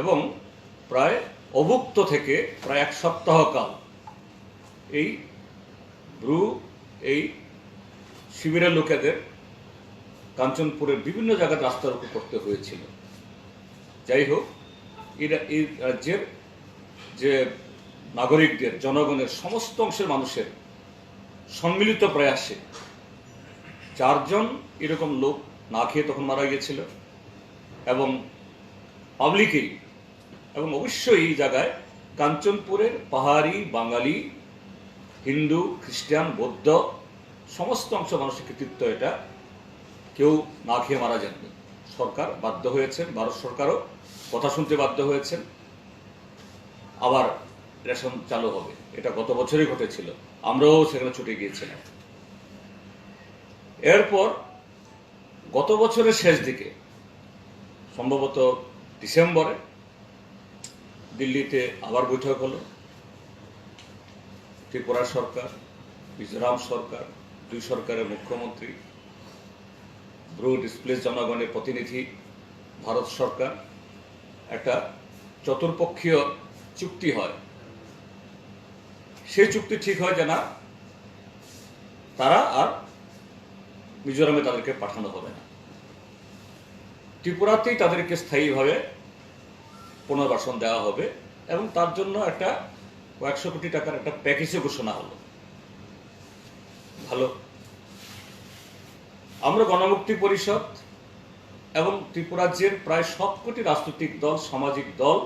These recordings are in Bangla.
এবং প্রায় অভুক্ত থেকে প্রায় এক সপ্তাহ কাল এই ব্রু এই শিবিরের লোকেদের কাঞ্চনপুরের বিভিন্ন জায়গায় রাস্তা রোকো করতে হয়েছিল। যাই হোক, এই রাজ্যের যে নাগরিকদের, জনগণের সমস্ত অংশের মানুষের সম্মিলিত প্রয়াসে 4 জন এরকম লোক না খেয়ে তখন মারা গিয়েছিল এবং পাবলিকেই এবং অবশ্যই এই জায়গায় কাঞ্চনপুরের পাহাড়ি, বাঙালি, হিন্দু, খ্রিস্টান, বৌদ্ধ সমস্ত অংশ মানুষের কৃতিত্ব। এটা কেউ না খেয়ে মারা যাননি। সরকার বাধ্য হয়েছেন, ভারত সরকারও কথা শুনতে বাধ্য হয়েছেন। আবার রেশন চালু হবে, এটা গত বছরই ঘটেছিল, আমরাও সেখানে ছুটে গিয়েছিলাম। এরপর গত বছরের শেষ দিকে সম্ভবত ডিসেম্বরে দিল্লিতে আবার বৈঠক হলো। ত্রিপুরা সরকার, মিজোরাম সরকার, 2 সরকারের মুখ্যমন্ত্রী, ব্রু ডিসপ্লেস জনগণের প্রতিনিধি, ভারত সরকার, একটা চতুর্পক্ষীয় চুক্তি হয়। সেই চুক্তি ঠিক হয় যে না, তারা আর মিজোরামে তাদেরকে পাঠানো হবে না, ত্রিপুরাতেই তাদেরকে স্থায়ীভাবে পুনর্বাসন দেওয়া হবে এবং তার জন্য একটা কয়েকশো কোটি টাকার একটা প্যাকেজও ঘোষণা হলো। ভালো। আমরা গণমুক্তি পরিষদ এবং ত্রিপুরাজ্যের প্রায় সবকটি রাজনৈতিক দল, সামাজিক দল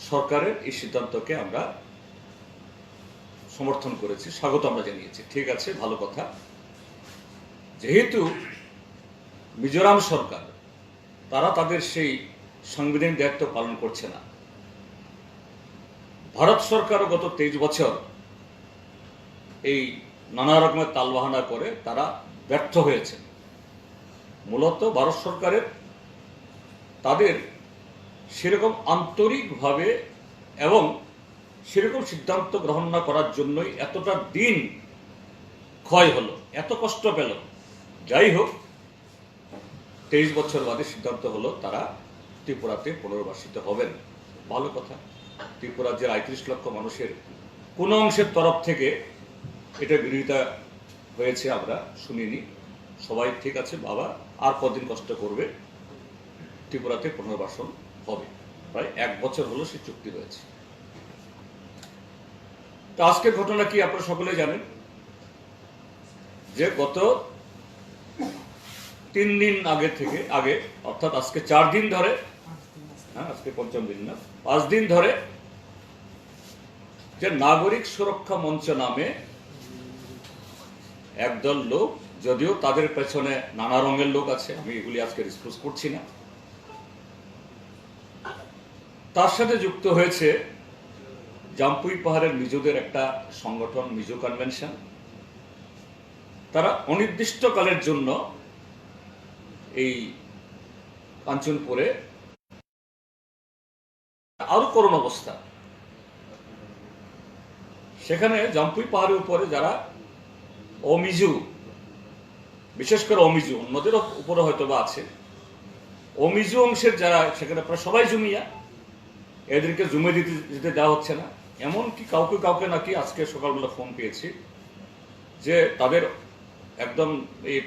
সরকারের এই সিদ্ধান্তকে আমরা সমর্থন করেছি, স্বাগত আমরা জানিয়েছি। ঠিক আছে, ভালো কথা। যেহেতু মিজোরাম সরকার তারা তাদের সেই সাংবিধানিক দায়িত্ব পালন করছে না, ভারত সরকারও গত 23 বছর এই নানা রকমের তালবাহানা করে তারা ব্যর্থ হয়েছে। মূলত ভারত সরকারের তাদের সেরকম আন্তরিকভাবে এবং সেরকম সিদ্ধান্ত গ্রহণ না করার জন্যই এতটা দিন ক্ষয় হলো, এত কষ্ট পেল। যাই হোক, 23 বছর বাদে সিদ্ধান্ত হলো তারা ত্রিপুরাতে পুনর্বাসিত হবেন। ভালো কথা। ত্রিপুরার যে ৩৫ লক্ষ মানুষের কোন অংশের তরফ থেকে এটা বিরোধিতা হয়েছে আমরা শুনিনি। সবাই ঠিক আছে বাবা, আর কদিন কষ্ট করবে, ত্রিপুরাতে পুনর্বাসন হবে। প্রায় 1 বছর হলো সে চুক্তি হয়েছে। তো আজকের ঘটনা কি আপনারা সকলে জানেন যে গত 3 দিন আগে অর্থাৎ আজকে 4 দিন ধরে, আজকে 5ম দিন না, 5 দিন ধরে যে নাগরিক সুরক্ষা মঞ্চ নামে একদল লোক, যদিও তাদের পেছনে নানা রঙের লোক আছে, আমি এগুলি আজকে ডিসক্লোজ করছি না, তার সাথে যুক্ত হয়েছে জাম্পুই পাহাড়ের মিজোদের একটা সংগঠন, মিজো কনভেনশন। তারা অনির্দিষ্টকালের জন্য এই কাঞ্চনপুরে আরো করুণ অবস্থা। সেখানে জাম্পুই পাহাড়ের উপরে যারা অমিজু, বিশেষ করে অমিজু, অন্যদের উপরে হয়তো বা আছে, অমিজু অংশের যারা সেখানে প্রায় সবাই জুমিয়া, এদেরকে জুমে দিতে দেওয়া হচ্ছে না। এমনকি কাউকে নাকি আজকে সকালবেলা ফোন পেয়েছি যে তাদের একদম এই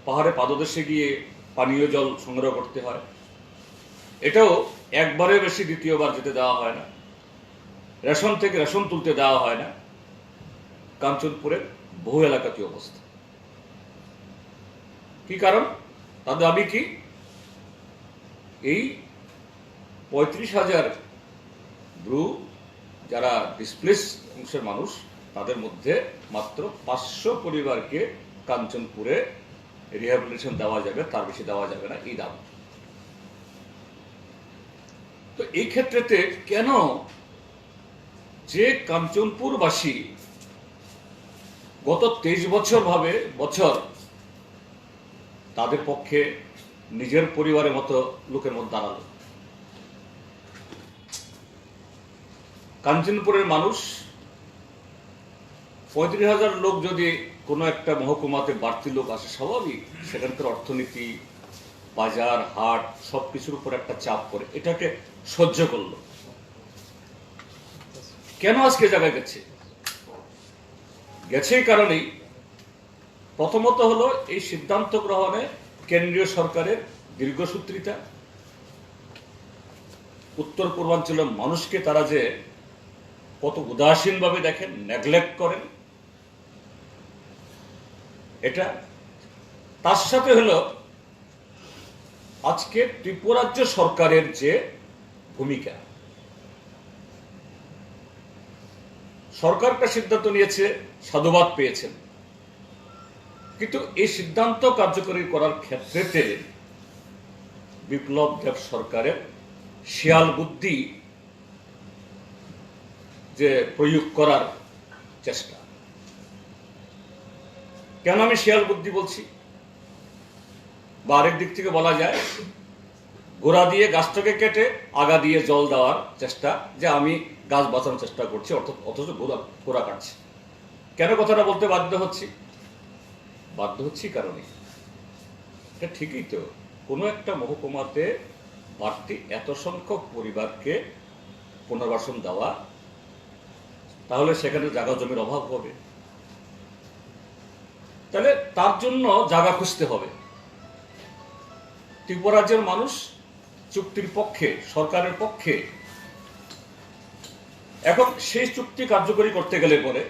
পাহাড়ে পাদদেশে গিয়ে পানীয় জল সংগ্রহ করতে হয়। এটাও একবারে বেশি দ্বিতীয়বার যেতে দেওয়া হয় না। রেশন থেকে রেশন তুলতে দেওয়া হয় না। কাঞ্চনপুরের বহু এলাকাতে অবস্থা। কি কারণ? তাদের দাবি কি? এই 35,000 ব্রু যারা ডিসপ্লেস অংশের মানুষ, তাদের মধ্যে মাত্র 500 পরিবারকে কাঞ্চনপুরে রিহ্যাবিলিটেশন দেওয়া যাবে, তার বেশি দেওয়া যাবে না, এই দাবি। তো এই ক্ষেত্রেতে কেন যে কাঞ্চনপুরবাসী গত 23 বছর তাদের পক্ষে নিজের পরিবারের মতো লোকের মধ্যে দাঁড়ালো? কাঞ্চনপুরের মানুষ 35,000 লোক যদি কোনো একটা মহকুমাতে বাড়তি লোক আসে, স্বাভাবিক সেখানকার অর্থনীতি, বাজার হাট সবকিছুর উপর একটা চাপ পড়ে, এটাকে সহ্য করলো। কেন আজকে জায়গায় গেছে? গেছে এই কারণেই, প্রথমত হলো এই সিদ্ধান্ত গ্রহণে কেন্দ্রীয় সরকারের দীর্ঘসূত্রিতা, উত্তর পূর্বাঞ্চলের মানুষকে তারা যে কত উদাসীনভাবে দেখেন, নেগলেক্ট করেন, এটা। তার সাথে হলো আজকে ত্রিপুরাজ্য সরকারের যে ভূমিকা, সরকারটা সিদ্ধান্ত নিয়েছে, সাধুবাদ পেয়েছেন, কিন্তু এই সিদ্ধান্ত কার্যকরী করার ক্ষেত্রে বিপ্লব দেব সরকারের শিয়াল বুদ্ধি যে প্রয়োগ করার চেষ্টা। কেন আমি শিয়াল বুদ্ধি বলছি? বা আরেক দিক থেকে বলা যায়, গোড়া দিয়ে গাছটাকে কেটে আগা দিয়ে জল দেওয়ার চেষ্টা, যে আমি গাছ বাঁচানোর চেষ্টা করছি, অথচ গোড়া কাটছি। কেন কথাটা বলতে বাধ্য হচ্ছি? বাধ্য হচ্ছি কারণে এটা ঠিকই তো, কোনো একটা মহকুমাতে বাড়তি এত সংখ্যক পরিবারকে পুনর্বাসন দেওয়া, তাহলে সেখানে জায়গা জমির অভাব হবে, তাহলে তার জন্য জায়গা খুঁজতে হবে। ত্রিপুরা রাজ্যের মানুষ চুক্তির পক্ষে, সরকারের পক্ষে। এখন সেই চুক্তি কার্যকরী করতে গেলে পরে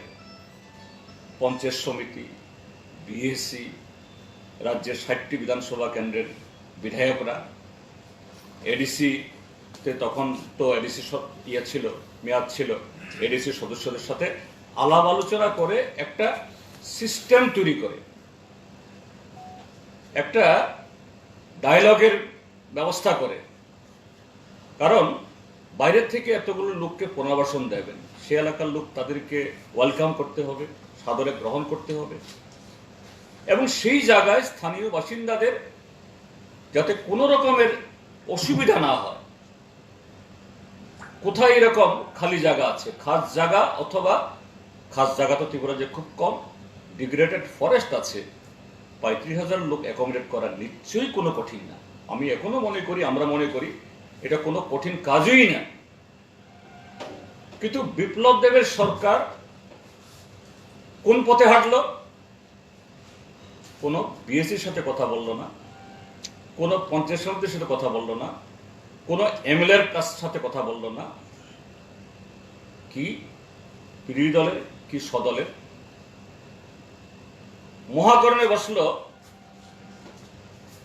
পঞ্চায়েত সমিতি, বিএসসি, রাজ্যের 60টি বিধানসভা কেন্দ্রের বিধায়করা, এডিসি তখন তো এডিসি ছিল, মেয়াদ ছিল, এডিসি সদস্যদের সাথে আলাপ আলোচনা করে একটা সিস্টেম তৈরি করে, একটা ডায়ালগের ব্যবস্থা করে। কারণ বাইরের থেকে এতগুলো লোককে পুনর্বাসন দেবেন, সে এলাকার লোক তাদেরকে ওয়েলকাম করতে হবে, সাদরে গ্রহণ করতে হবে, এবং সেই জায়গায় স্থানীয় বাসিন্দাদের যাতে কোনো রকমের অসুবিধা না হয়। কোথায় এরকম খালি জায়গা আছে, খাস জায়গা, অথবা খাস জায়গা তো ত্রিপুরা যে খুব কম, ডিগ্রেডেড ফরেস্ট আছে, 35,000 লোক অ্যাকোমোডেট করা নিশ্চয়ই কোনো কঠিন না। আমি এখনো মনে করি, আমরা মনে করি এটা কোনো কঠিন কাজই না। কিন্তু বিপ্লব দেবের সরকার কোন পথে হাঁটলো? কোনো বিএসসির সাথে কথা বললো না, কোনো পঞ্চায়েত সমিতির সাথে কথা বললো না, কোনো এমএলএর সাথে কথা বললো না, কি বিরোধী দলের কি সদলের মহাকরণে বসলো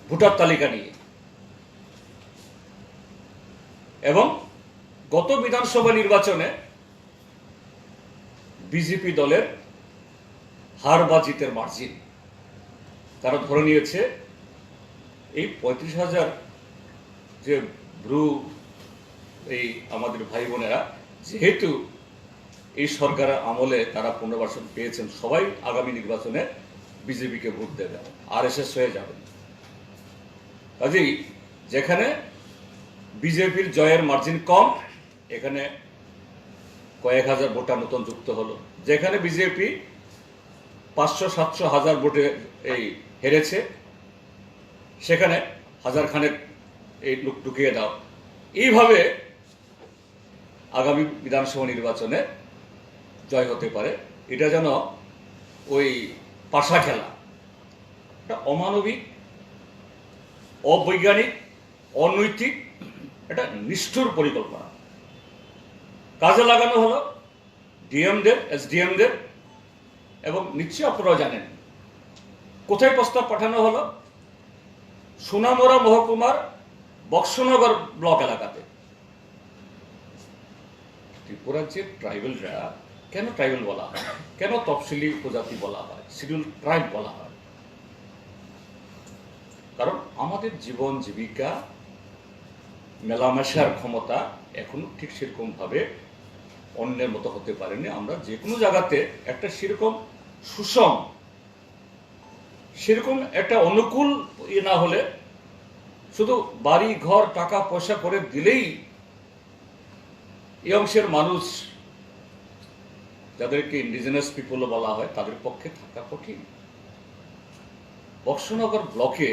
ভোটার তালিকা নিয়ে। এবং গত বিধানসভা নির্বাচনে বিজেপি দলের হার বা জিতের মার্জিন তারা ধরে নিয়েছে এই 35,000 যে ব্রু এই আমাদের ভাই বোনেরা, যেহেতু এই সরকারের আমলে তারা পুনর্বাসন পেয়েছেন, সবাই আগামী নির্বাচনে বিজেপিকে ভোট দেবে, আরএসএস হয়ে যাবে। কাজেই যেখানে বিজেপির জয়ের মার্জিন কম, এখানে কয়েক হাজার ভোটার নতুন যুক্ত হলো। যেখানে বিজেপি 500, 700, 1000 ভোটে এই হেরেছে, সেখানে হাজার খানেক এই লোক ঢুকিয়ে দাও। এইভাবে আগামী বিধানসভা নির্বাচনে জয় হতে পারে। এটা যেন ওই পাশা খেলা, এটা অমানবিক, অবৈজ্ঞানিক, অনৈতিক, এটা নিষ্ঠুর পরিকল্পনা। কাজে লাগানো হলো ডিএমদের, এসডিএমদের, এবং নিশ্চয়ই আপনারা জানেন কোথায় প্রস্তাব পাঠানো হলো? সোনামুড়া মহকুমার বক্সনগর ব্লক এলাকাতে। ত্রিপুরার যে ট্রাইবেলরা, কেন ট্রাইবেল বলা হয়, কেন তফসিলি উপজাতি বলা হয়, শিডিউল ট্রাইব বলা হয়? কারণ আমাদের জীবন জীবিকা, মেলামেশার ক্ষমতা এখনো ঠিক সেরকম ভাবে অন্যের মতো হতে পারেনি। আমরা যে কোনো জায়গাতে একটা সেরকম সুষম, সেরকম একটা অনুকূল না হলে, শুধু বাড়ি ঘর টাকা পয়সা করে দিলেই এই অংশের মানুষ, যাদেরকে ইন্ডিজিনাস পিপল বলা হয়, তাদের পক্ষে থাকা কঠিন। বক্সনগর ব্লকে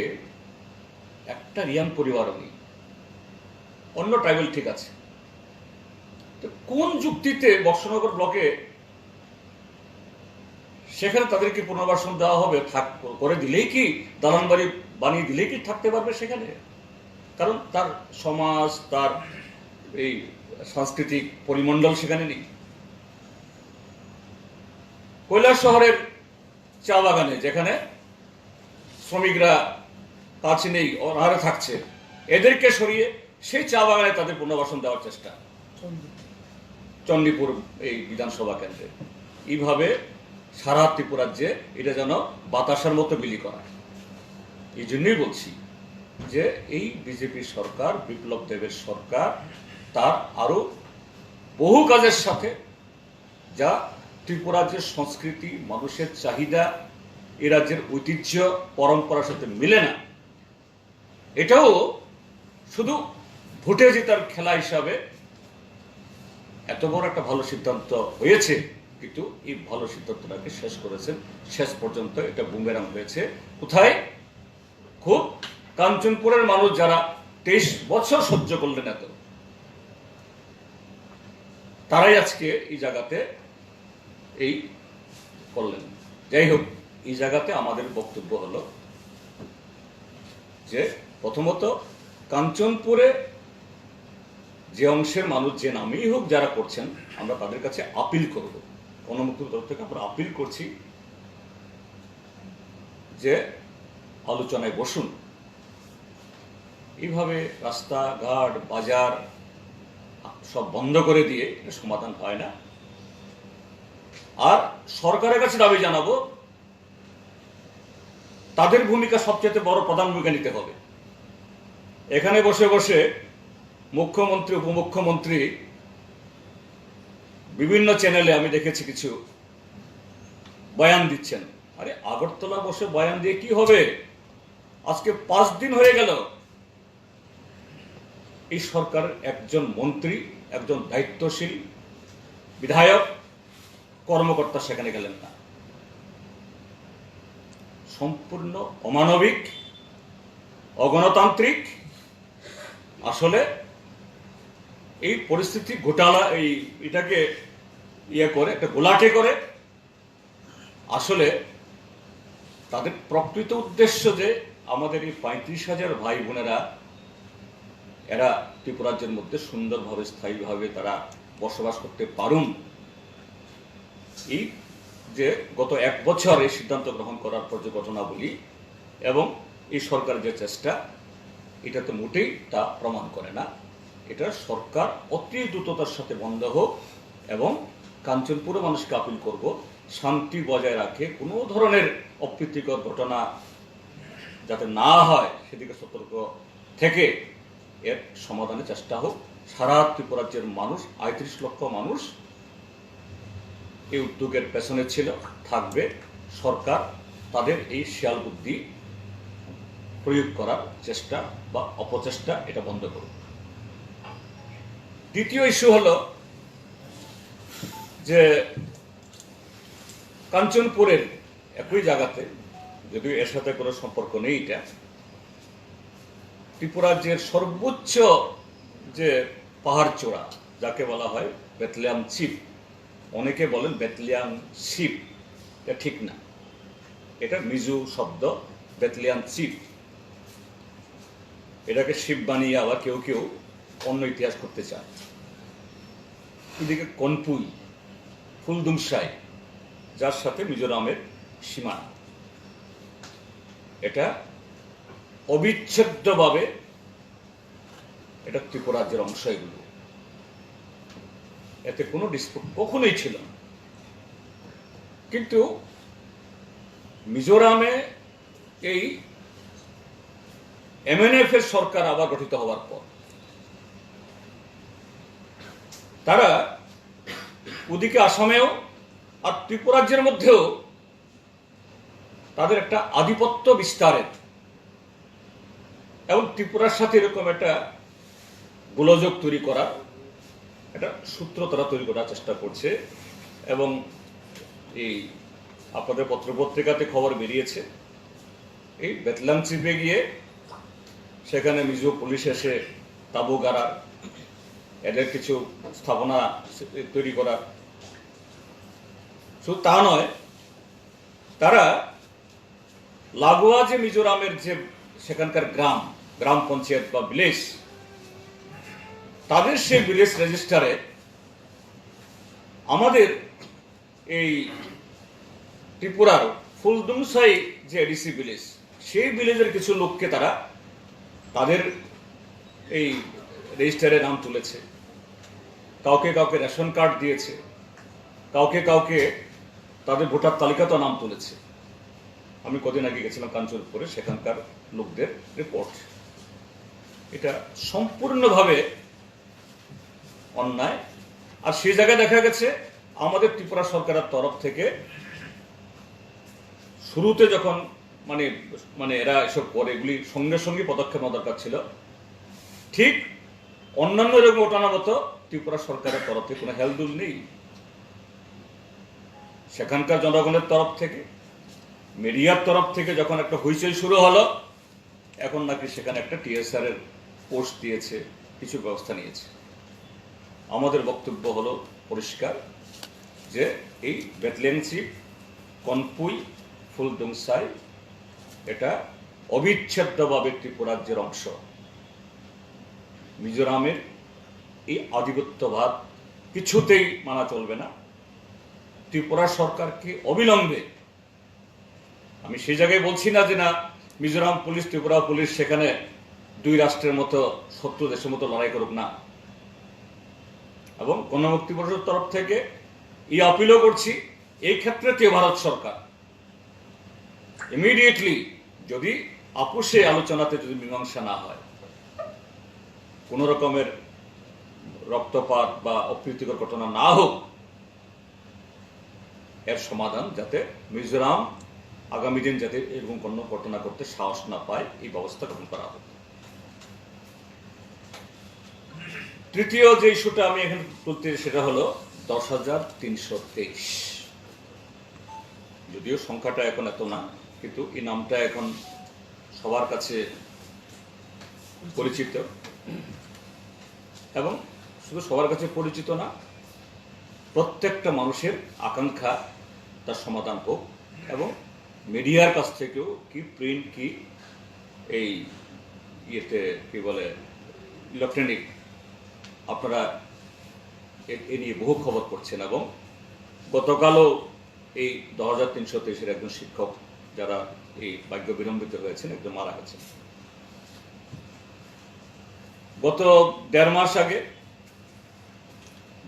একটা রিয়াং পরিবারও নেই, অন্য ট্রাইবেল ঠিক আছে। তো কোন যুক্তিতে বক্সনগর ব্লকে সেখানে তাদেরকে পুনর্বাসন দেওয়া হবে? করে দিলেই কি, দালান বাড়ি বানিয়ে দিলেই কি থাকতে পারবে সেখানে? কারণ তার সমাজ, তার এই সাংস্কৃতিক পরিমণ্ডল সেখানে নেই। কৈলাস শহরের চা বাগানে যেখানে শ্রমিকরা কাছে নেই, অনাহারে থাকছে, এদেরকে সরিয়ে সেই চা বাগানে তাদের পুনর্বাসন দেওয়ার চেষ্টা চণ্ডীপুর এই বিধানসভা কেন্দ্রে। এইভাবে সারা ত্রিপুরাজ্যে এটা যেন বাতাসের মতো বিলি করা। এই জন্যই বলছি যে এই বিজেপি সরকার, বিপ্লব দেবের সরকার, তার আরো বহু কাজের সাথে যা ত্রিপুরাজ্যের সংস্কৃতি, মানুষের চাহিদা, এ রাজ্যের ঐতিহ্য পরম্পরার সাথে মিলে না, এটাও শুধু ভোটে জেতার খেলা হিসাবে এত বড় একটা ভালো সিদ্ধান্ত হয়েছে, কিন্তু এই ভালো সিদ্ধান্তটাকে শেষ করেছেন, শেষ পর্যন্ত এটা বুমেরাং হয়েছে কোথায়? খুব কাঞ্চনপুরের মানুষ যারা 23 বছর সহ্য করলেন, এত তারাই আজকে এই জায়গাতে এই করলেন। যাই হোক, এই জায়গাতে আমাদের বক্তব্য হলো যে প্রথমত কাঞ্চনপুরে যে অংশের মানুষ, যে নামেই হোক যারা করছেন, আমরা তাদের কাছে আপিল করব, গণমুক্তির তরফ থেকে আমরা আপিল করছি যে আলোচনায় বসুন। এইভাবে রাস্তাঘাট, বাজার সব বন্ধ করে দিয়ে সমাধান হয় না। আর সরকারের কাছে দাবি জানাবো, তাদের ভূমিকা সবচেয়ে বড়, প্রধান ভূমিকা নিতে হবে। এখানে বসে বসে মুখ্যমন্ত্রী, উপমুখ্যমন্ত্রী বিভিন্ন চ্যানেলে আমি দেখেছি কিছু বয়ান দিচ্ছেন। আরে আগরতলা বসে বয়ান দিয়ে কি হবে? আজকে 5 দিন হয়ে গেল এই সরকারের একজন মন্ত্রী, একজন দায়িত্বশীল বিধায়ক, কর্মকর্তা সেখানে গেলেন না। সম্পূর্ণ অমানবিক, অগণতান্ত্রিক। আসলে এই পরিস্থিতি ঘোটালা, এটাকে করে একটা গোলাটে করে আসলে তাদের প্রকৃত উদ্দেশ্য যে আমাদের এই 35,000 ভাই বোনেরা এরা ত্রিপুরাজ্যের মধ্যে সুন্দরভাবে, স্থায়ীভাবে তারা বসবাস করতে পারুন। এই যে গত 1 বছর এই সিদ্ধান্ত গ্রহণ করার পর যে ঘটনাবলী এবং এই সরকারের যে চেষ্টা, এটা তো মোটেই তা প্রমাণ করে না। এটা সরকার অতি দ্রুততার সাথে বন্ধ হোক এবং কাঞ্চনপুরে মানুষকে আপিল করব, শান্তি বজায় রাখে, কোনো ধরনের অপ্রীতিকর ঘটনা যাতে না হয় সেদিকে সতর্ক থেকে এর সমাধানের চেষ্টা হোক। সারা ত্রিপুরাজ্যের মানুষ, ৩৫ লক্ষ মানুষ এই উদ্যোগের পেছনে ছিল, থাকবে। সরকার তাদের এই শিয়াল বুদ্ধি প্রয়োগ করার চেষ্টা বা অপচেষ্টা এটা বন্ধ করুক। দ্বিতীয় ইস্যু হলো যে কাঞ্চনপুরের একই জায়গাতে, যদিও এর সাথে কোনো সম্পর্ক নেই, এটা ত্রিপুরাজ্যের সর্বোচ্চ যে পাহাড় চূড়া, যাকে বলা হয় বেথলিয়াম চিপ, অনেকে বলেন বেথলিয়াম শিপ, এটা ঠিক না, এটা মিজু শব্দ, বেথলিয়াম চিপ। এটাকে শিব বানিয়ে আবার কেউ কেউ অন্য ইতিহাস করতে চায়। এদিকে কনপুই, ফুলদুমসাই, যার সাথে মিজোরামের সীমানা, এটা অবিচ্ছেদ্যভাবে এটা ত্রিপুরাজ্যের অংশ। এগুলো এতে কোনো ডিসপুট কখনোই ছিল না। কিন্তু মিজোরামে এই MNF এর সরকার আবার গঠিত হওয়ার পর তারা ওদিকে আসামেও আর ত্রিপুরাজ্যের মধ্যেও তাদের একটা আধিপত্য বিস্তারের এবং ত্রিপুরার সাথে এরকম একটা গোলযোগ তৈরি করার একটা সূত্র তারা তৈরি করার চেষ্টা করছে। এবং এই আপনাদের পত্রপত্রিকাতে খবর বেরিয়েছে, এই বেথলাম চিপে গিয়ে সেখানে মিজো পুলিশ এসে তাঁবু গাড়ার, এদের কিছু স্থাপনা তৈরি করার। শুধু তা নয়, তারা লাগোয়া যে মিজোরামের যে সেখানকার গ্রাম পঞ্চায়েত বা ভিলেজ, তাদের সেই ভিলেজ রেজিস্টারে আমাদের এই ত্রিপুরার ফুলদুমসাই যে এডিসি ভিলেজ, সেই ভিলেজের কিছু লোককে তারা তাদের এই রেজিস্টারে নাম তুলেছে। কাউকে কাউকে রেশন কার্ড দিয়েছে, কাউকে কাউকে তাদের ভোটার তালিকাতেও নাম তুলেছে। আমি কদিন আগে গেছিলাম কাঞ্চনপুরে, সেখানকার লোকদের রিপোর্ট। এটা সম্পূর্ণভাবে অন্যায়। আর সেই জায়গায় দেখা গেছে আমাদের ত্রিপুরা সরকারের তরফ থেকে শুরুতে যখন মানে এরা এসব করে, এগুলি সঙ্গে সঙ্গে পদক্ষেপ নেওয়া দরকার ছিল। ঠিক অন্যান্য এরকম ওঠানো মতো ত্রিপুরা সরকারের তরফ থেকে কোনো হেলদুল নেই। সেখানকার জনগণের তরফ থেকে, মিডিয়ার তরফ থেকে যখন একটা হইচই শুরু হলো, এখন নাকি সেখানে একটা টিএসআর এর পোস্ট দিয়েছে, কিছু ব্যবস্থা নিয়েছে। আমাদের বক্তব্য হলো পরিষ্কার যে এই বেতলেংচিপ, কনপুই, ফুলদুংসাই এটা অবিচ্ছেদ্যভাবে ত্রিপুরা রাজ্যের অংশ। মিজোরামের এই আধিপত্যবাদ কিছুতেই মানা চলবে না। ত্রিপুরা সরকারকে অবিলম্বে, আমি সেই জায়গায় বলছি না যে না মিজোরাম পুলিশ ত্রিপুরা পুলিশ সেখানে দুই রাষ্ট্রের মতো, শত্রু দেশের মতো লড়াই করুক না, এবং গণমুক্তি পরিষদের তরফ থেকে এই আপিলও করছি, এই ক্ষেত্রে ভারত সরকার ইমিডিয়েটলি যদি আপোষে আলোচনাতে যদি মীমাংসা না হয়, কোন রকমের রক্তপাত বা অপ্রীতিকর ঘটনা না হোক, এর সমাধান যাতে মিজোরাম আগামী দিন যাতে এরকম কোনো ঘটনা করতে সাহস না পায়, এই ব্যবস্থা গ্রহণ করা হোক। তৃতীয় যে ইস্যুটা আমি এখানে তুলতে, সেটা হলো 10,323। যদিও সংখ্যাটা এখন এত না, কিন্তু এই নামটা এখন সবার কাছে পরিচিত, এবং শুধু সবার কাছে পরিচিত না, প্রত্যেকটা মানুষের আকাঙ্ক্ষা তার সমাধান হোক, এবং মিডিয়ার কাছ থেকেও কি প্রিন্ট কি এই ইয়েতে কি বলে ইলেকট্রনিক, আপনারা এ নিয়ে বহু খবর করছেন। এবং গতকালও এই 10,323 একজন শিক্ষক যারা এই ভাগ্য বিলম্বিত হয়েছেন, একজন মারা গেছেন। গত 1.5 মাস আগে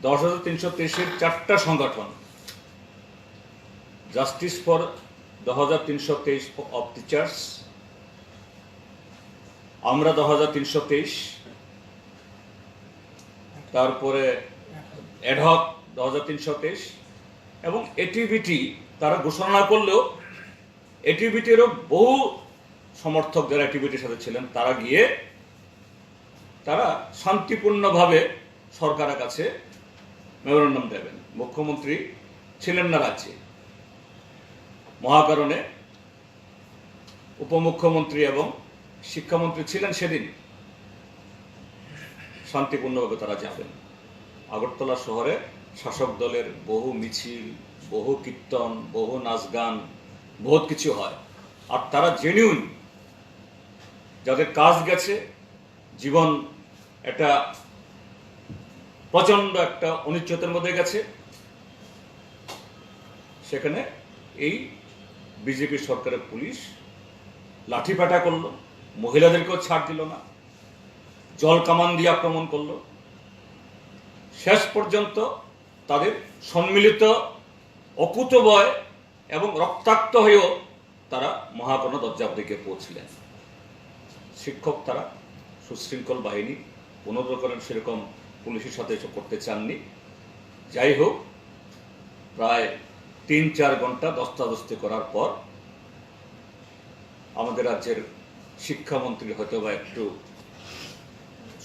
10,323 4টা সংগঠন, জাস্টিস ফর 10,323 অফ টিচার্স, আমরা 10,323, তারপরে অ্যাডহক 10,323, এবং এটিভিটি তারা ঘোষণা না করলেও এটিভিটিরও বহু সমর্থক যারা এটিভিটির সাথে ছিলেন, তারা গিয়ে তারা শান্তিপূর্ণভাবে সরকারের কাছে মেমোরেন্ডাম দেবেন। মুখ্যমন্ত্রী ছিলেন না রাজ্যে, মহাকারণে উপমুখ্যমন্ত্রী এবং শিক্ষামন্ত্রী ছিলেন সেদিন। শান্তিপূর্ণভাবে তারা যাবেন। আগরতলা শহরে শাসক দলের বহু মিছিল, বহু কীর্তন, বহু নাচ গান, বহুত কিছু হয়। আর তারা জেনুইন, যাদের কাজ গেছে, জীবন একটা প্রচন্ড একটা অনিশ্চয়তার মধ্যে গেছে, সেখানে এই বিজেপি সরকারের পুলিশ লাঠিপাটা করলো, মহিলাদেরকেও ছাড় দিল না, জল কামান দিয়ে আক্রমণ করলো। শেষ পর্যন্ত তাদের সম্মিলিত অকুতভয় এবং রক্তাক্ত হয়েও তারা মহাকর্ণ দরজা দিকে পৌঁছলেন। শিক্ষক তারা সুশৃঙ্খল বাহিনী, কোনো রকমের সেরকম পুলিশের সাথে এসব করতে চাননি। যাই হোক, প্রায় 3-4 ঘন্টা দস্তাদস্তি করার পর আমাদের রাজ্যের শিক্ষামন্ত্রী হয়তো বা একটু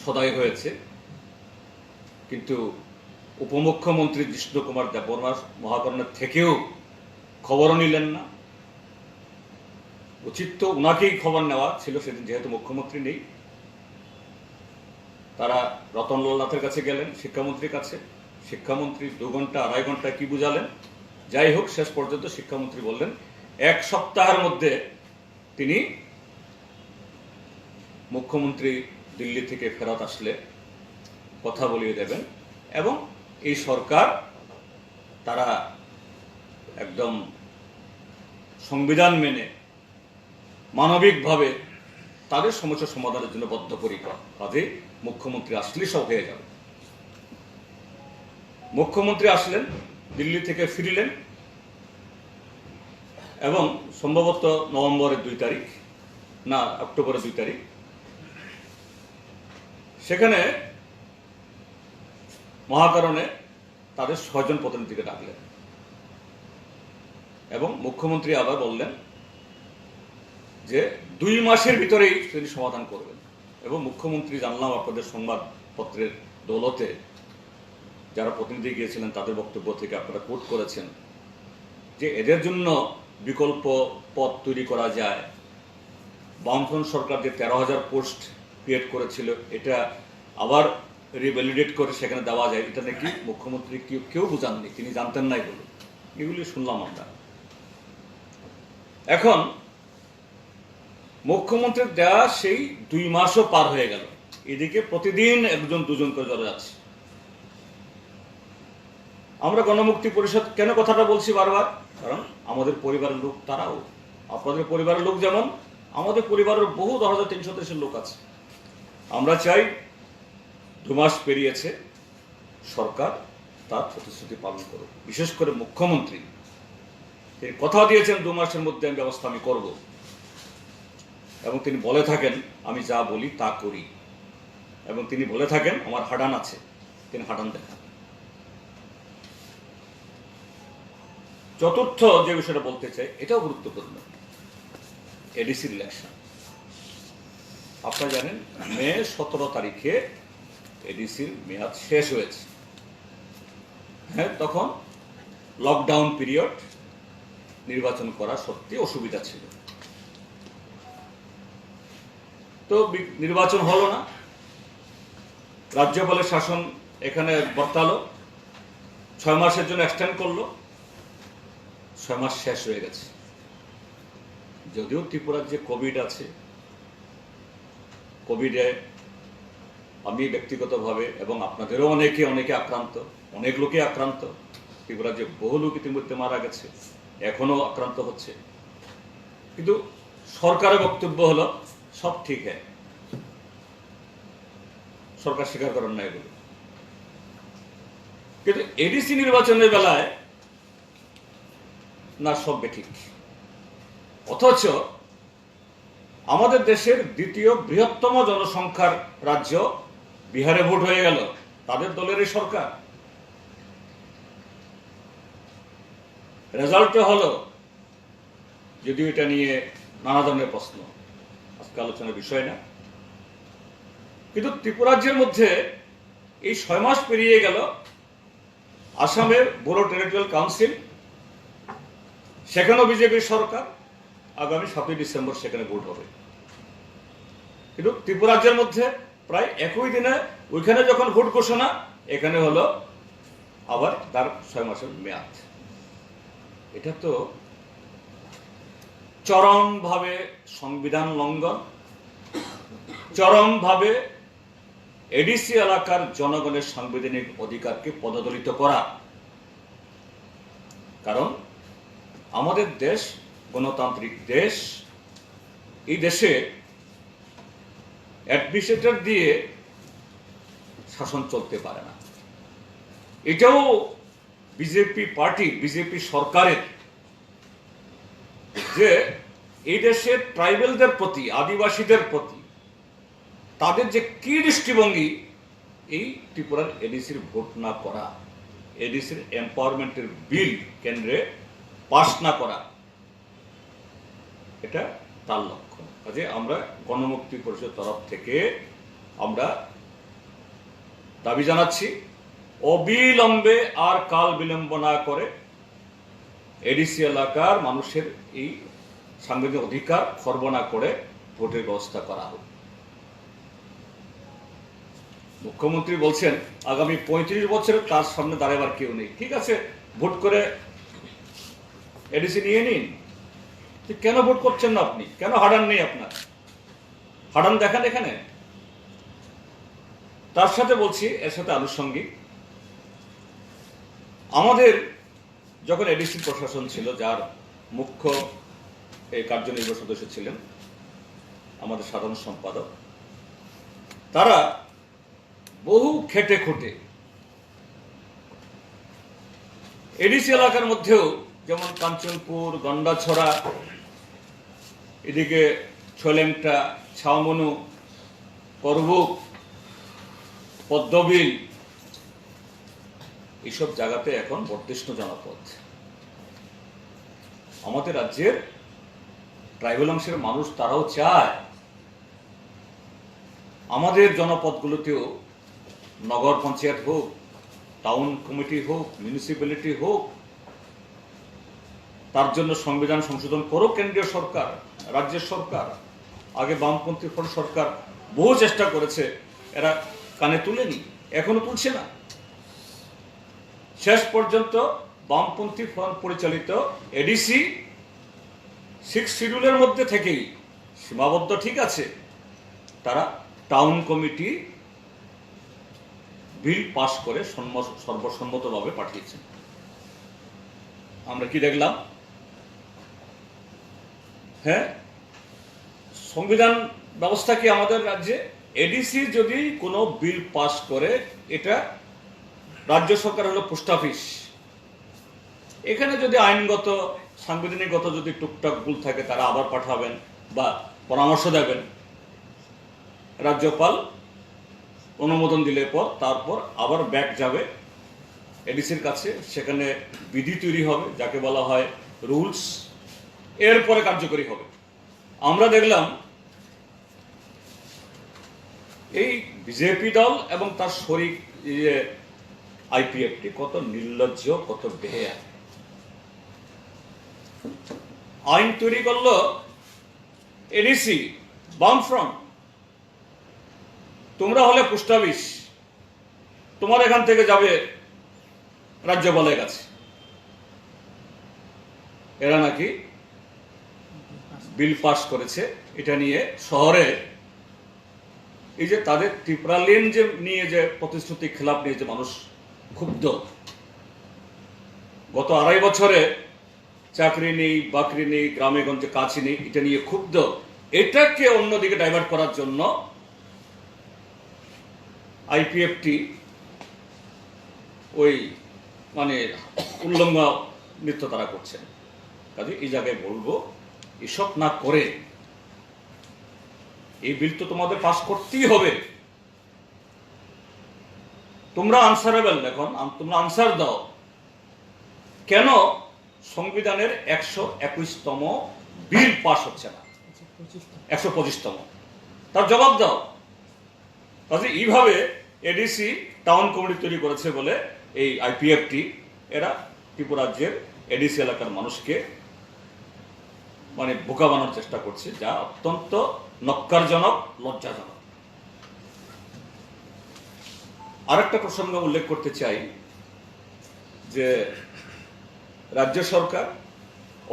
সদয় হয়েছে, কিন্তু উপমুখ্যমন্ত্রী জিষ্ণু কুমার দেববর্মা মহাকর্ণের থেকেও খবরও নিলেন না। উচিত তো ওনাকেই খবর নেওয়া ছিল সেদিন, যেহেতু মুখ্যমন্ত্রী নেই, তারা রতনলাল নাথের কাছে গেলেন, শিক্ষামন্ত্রীর কাছে। শিক্ষামন্ত্রী 2 ঘন্টা 2.5 ঘন্টা কি বুঝালেন, যাই হোক শেষ পর্যন্ত শিক্ষামন্ত্রী বললেন 1 সপ্তাহের মধ্যে তিনি মুখ্যমন্ত্রী দিল্লি থেকে ফেরত আসলে কথা বলিয়ে দেবেন এবং এই সরকার তারা একদম সংবিধান মেনে মানবিকভাবে তাদের সমস্যা সমাধানের জন্য বদ্ধপরিকর। কাজে মুখ্যমন্ত্রী আসলে সব হয়ে যাবে। মুখ্যমন্ত্রী আসলেন, দিল্লি থেকে ফিরলেন এবং সম্ভবত নভেম্বরের 2 তারিখ না অক্টোবরের 2 তারিখ সেখানে মহাকারণে তাদের 6 জন প্রতিনিধিকে ডাকলেন এবং মুখ্যমন্ত্রী আবার বললেন যে 2 মাসের ভিতরেই তিনি সমাধান করবেন। এবং মুখ্যমন্ত্রী, জানলাম আপনাদের সংবাদপত্রের দৌলতে যারা প্রতিনিধি গিয়েছিলেন তাদের বক্তব্য থেকে আপনারা কোট করেছেন যে এদের জন্য বিকল্প পদ তৈরি করা যায়। বামফ্রন্ট সরকার যে 13,000 পোস্ট ক্রিয়েট করেছিল এটা আবার রিভ্যালিডেট করে সেখানে দেওয়া যায়, এটা নাকি মুখ্যমন্ত্রী কেউ বুঝাননি, তিনি জানতেন নাই বলে। এগুলি শুনলাম আমরা। এখন মুখ্যমন্ত্রীর দেওয়া সেই 2 মাসও পার হয়ে গেল, এদিকে প্রতিদিন 1-2 করে জ্বরে যাচ্ছে। আমরা গণমুক্তি পরিষদ কেন কথাটা বলছি বারবার, কারণ আমাদের পরিবারের লোক তারাও, আপনাদের পরিবারের লোক যেমন আমাদের পরিবারের বহু 10,300 দেশের লোক আছে। আমরা চাই 2 মাস পেরিয়েছে, সরকার তার প্রতিশ্রুতি পালন করুক। বিশেষ করে মুখ্যমন্ত্রী তিনি কথা দিয়েছেন 2 মাসের মধ্যে আমি ব্যবস্থা করব এবং তিনি বলে থাকেন আমি যা বলি তা করি এবং তিনি বলে থাকেন আমার হাডান আছে, তিনি হাডান দেখান। চতুর্থ যে বিষয়টা বলতে চাই এটাও গুরুত্বপূর্ণ, এডিসির ইলেকশন। আপনারা জানেন মে 17 তারিখে এডিসির মেয়াদ শেষ হয়েছে। হ্যাঁ, তখন লকডাউন পিরিয়ড, নির্বাচন করা সত্যি অসুবিধা ছিল। তো নির্বাচন হলো না, রাজ্যপালের শাসন এখানে বর্তালো, 6 মাসের জন্য এক্সটেন্ড করলো। 6 মাস শেষ হয়ে গেছে। যদিও ত্রিপুরার যে কোভিড আছে, কোভিডে আমি ব্যক্তিগতভাবে এবং আপনাদেরও অনেকে আক্রান্ত, অনেক লোকে আক্রান্ত। ত্রিপুরার যে বহু লোক ইতিমধ্যে মারা গেছে, এখনো আক্রান্ত হচ্ছে। কিন্তু সরকারের বক্তব্য হলো সব ঠিক হ্যাঁ, সরকার স্বীকার করেন না এগুলো। কিন্তু এডিসি নির্বাচনের বেলায় না, সব বেঠিক। অথচ আমাদের দেশের দ্বিতীয় বৃহত্তম জনসংখ্যার রাজ্য বিহারে ভোট হয়ে গেল, তাদের দলেরই সরকার। রেজাল্টটা হলো, যদিও এটা নিয়ে নানা ধরনের প্রশ্ন, আজকে আলোচনার বিষয় না, কিন্তু ত্রিপুরাজ্যের মধ্যে এই 6 মাস পেরিয়ে গেল। আসামের বোরো টেরিটোরিয়াল কাউন্সিল, সেখানেও বিজেপির সরকার, আগামী 7 ডিসেম্বর সেখানে ভোট হবে। কিন্তু ত্রিপুরাজ্যের মধ্যে প্রায় একই দিনে ওইখানে যখন ভোট ঘোষণা, এখানে হলো আবার তার 6 মাসের মেয়াদ। এটা তো চরমভাবে সংবিধান লঙ্ঘন, চরমভাবে এডিসি এলাকার জনগণের সাংবিধানিক অধিকারকে পদদলিত করা। কারণ আমাদের দেশ গণতান্ত্রিক দেশ, এই দেশে অ্যাডমিনিস্ট্রেটর দিয়ে শাসন চলতে পারে না। এটাও বিজেপি পার্টি, বিজেপি সরকারের, যে এই দেশের ট্রাইবেলদের প্রতি, আদিবাসীদের প্রতি তাদের যে কি দৃষ্টিভঙ্গি, এই ত্রিপুরার এডিসির ভোট না করা, এডিসির এম্পাওয়ারমেন্টের বিল কেন্দ্রে পাস না করা, এটা তার লক্ষ্য। কাজে আমরা গণমুক্তি পরিষদের তরফ থেকে আমরা দাবি জানাচ্ছি, অবিলম্বে আর কাল বিলম্ব না করে এডিসি এলাকার মানুষের এই সাংবিধানিক অধিকার খর্ব না করে ভোটের ব্যবস্থা করা হোক। মুখ্যমন্ত্রী বলছেন আগামী 35 বছরে তার সামনে দাঁড়াবার কেউ নেই। ঠিক আছে, ভোট করে এডিসি নিয়ে নিন। কেন ভোট করছেন না আপনি? কেন হারান নেই আপনার? হারান দেখান এখানে। তার সাথে বলছি, এর সাথে আনুষঙ্গিক, আমাদের যখন এডিসি প্রশাসন ছিল, যার মুখ্য এই কার্যনির্বাহী সদস্য ছিলেন আমাদের সাধারণ সম্পাদক, তারা বহু খেটে খুঁটে এডিসি এলাকার মধ্যেও, যেমন কাঞ্চনপুর, গন্ডাছড়া, এদিকে ছলেংটা, ছাউমনু, করবুক, পদ্মবিল, এইসব জায়গাতে এখন বর্ধিষ্ণু জনপদ। আমাদের রাজ্যের ট্রাইবাল অংশের মানুষ তারাও চায় আমাদের জনপদগুলোতেও নগর পঞ্চায়েত হোক, টাউন কমিটি হোক, মিউনিসিপ্যালিটি হোক, তার জন্য সংবিধান সংশোধন করুক কেন্দ্রীয় সরকার, রাজ্যের সরকার। আগে বামপন্থী ফ্রন্ট সরকার বহু চেষ্টা করেছে, এরা কানে তুলেনি, এখনো তুলছে না। শেষ পর্যন্ত বামপন্থী ফ্রন্ট পরিচালিত এডিসি 6 শিডিউলের মধ্যে থেকেই সীমাবদ্ধ, ঠিক আছে, তারা টাউন কমিটি বিল পাশ করে সর্বসম্মতভাবে পাঠিয়েছেন। আমরা কি দেখলাম? হ্যাঁ, সংবিধান ব্যবস্থা কি আমাদের রাজ্যে? এডিসি যদি কোনো বিল পাস করে, এটা রাজ্য সরকার হলো পোস্ট অফিস। এখানে যদি আইনগত সাংবিধানিকগত যদি টুকটাক ভুল থাকে, তারা আবার পাঠাবেন বা পরামর্শ দেবেন। রাজ্যপাল অনুমোদন দিলে পর তারপর আবার ব্যাক যাবে এডিসির কাছে, সেখানে বিধি তৈরি হবে, যাকে বলা হয় রুলস, এরপরে কার্যকরী হবে। আমরা দেখলাম এই বিজেপি দল এবং তার শরিক আইপিএফটি কত নির্লজ্জ, কত বেহায়া। আইন তৈরি করলো এডিসি, বামফ্রন্ট। তোমরা হলে পোস্ট অফিস, তোমার এখান থেকে যাবে রাজ্যপালের কাছে। এরা নাকি বিল পাস করেছে, এটা নিয়ে শহরে এই যে তাদের ত্রিপুরা লেন যে নিয়ে যে প্রতিশ্রুতি খেলাপ নিয়ে যে মানুষ ক্ষুব্ধ, গত 2.5 বছরে চাকরি নেই, বাকরি নেই, গ্রামে গঞ্জে কাজ নেই, এটা নিয়ে ক্ষুব্ধ। এটাকে অন্যদিকে ডাইভার্ট করার জন্য আইপিএফটি ওই মানে উল্লঙ্ঘ নৃত্য তারা করছেন। কাজে এই জায়গায় বলবো, এসব না করে এই বিল তো তোমাদের পাস করতেই হবে। তোমরা আনসারেবল, এখন তোমরা আনসার দাও, কেন সংবিধানের 121তম বিল পাস হচ্ছে না, 125তম, তার জবাব দাও। তাহলে এইভাবে এডিসি টাউন কমিটি তৈরি করেছে বলে এই আইপিএফটি, এরা ত্রিপুরা রাজ্যের এডিসি এলাকার মানুষকে মানে বোকা বানানোর চেষ্টা করছে, যা অত্যন্ত নক্কারজনক, লজ্জাজনক। আরেকটা প্রসঙ্গ উল্লেখ করতে চাই যে রাজ্য সরকার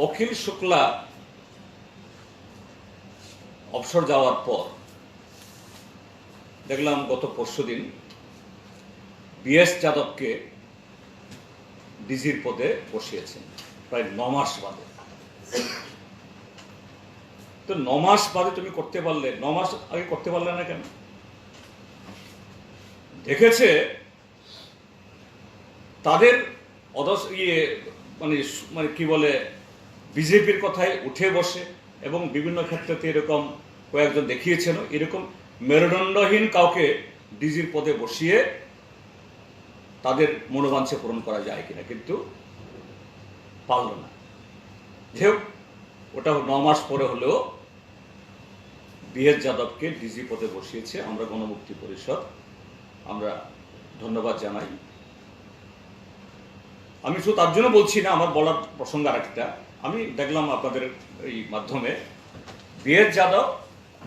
অখিল শুক্লা অবসর যাওয়ার পর দেখলাম গত পরশুদিন বিএস যাদবকে ডিজির পদে বসিয়েছেন, প্রায় 9 মাস বাদে। তো 9 মাস বাদে তুমি করতে পারলে, 9 মাস আগে করতে পারলে না কেন? দেখেছে তাদের মানে কি বলে, বিজেপির কথায় উঠে বসে, এবং বিভিন্ন ক্ষেত্রে এরকম কয়েকজন দেখিয়েছেন, এরকম মেরুদণ্ডহীন কাউকে ডিজির পদে বসিয়ে তাদের মনোবাঞ্ছা পূরণ করা যায় কিনা, কিন্তু পারল না। যেহেতু ওটা 9 মাস পরে হলেও বিএস যাদবকে ডিজি পদে বসিয়েছে। আমরা গণমুক্তি পরিষদ আমরা ধন্যবাদ জানাই। আমি শুধু তার জন্য বলছি না, আমার বলার প্রসঙ্গ আরেকটা। আমি দেখলাম আপনাদের এই মাধ্যমে বিএস যাদব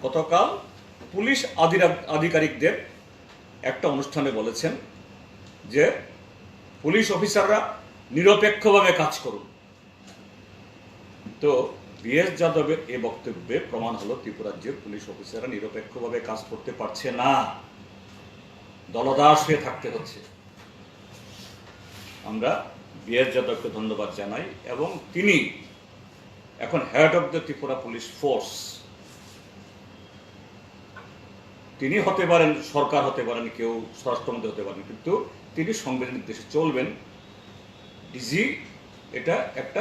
গতকাল পুলিশ আধিকারিকদের একটা অনুষ্ঠানে বলেছেন যে পুলিশ অফিসাররা নিরপেক্ষভাবে কাজ করুন। তো বিএস যাদবের এই বক্তব্যে প্রমাণ হলো ত্রিপুরাজ্যের পুলিশ অফিসাররা নিরপেক্ষভাবে কাজ করতে পারছে না, দলদাস হয়ে থাকতে হচ্ছে। আমরা বিএস যাদবকে ধন্যবাদ জানাই এবং তিনি এখন head of the Tripura police force. তিনি হতে পারেন, সরকার হতে পারেন, কেউ স্বরাষ্ট্রমন্ত্রী হতে পারেন, কিন্তু তিনি সংবিধানের নির্দেশে চলবেন। ডিজি এটা একটা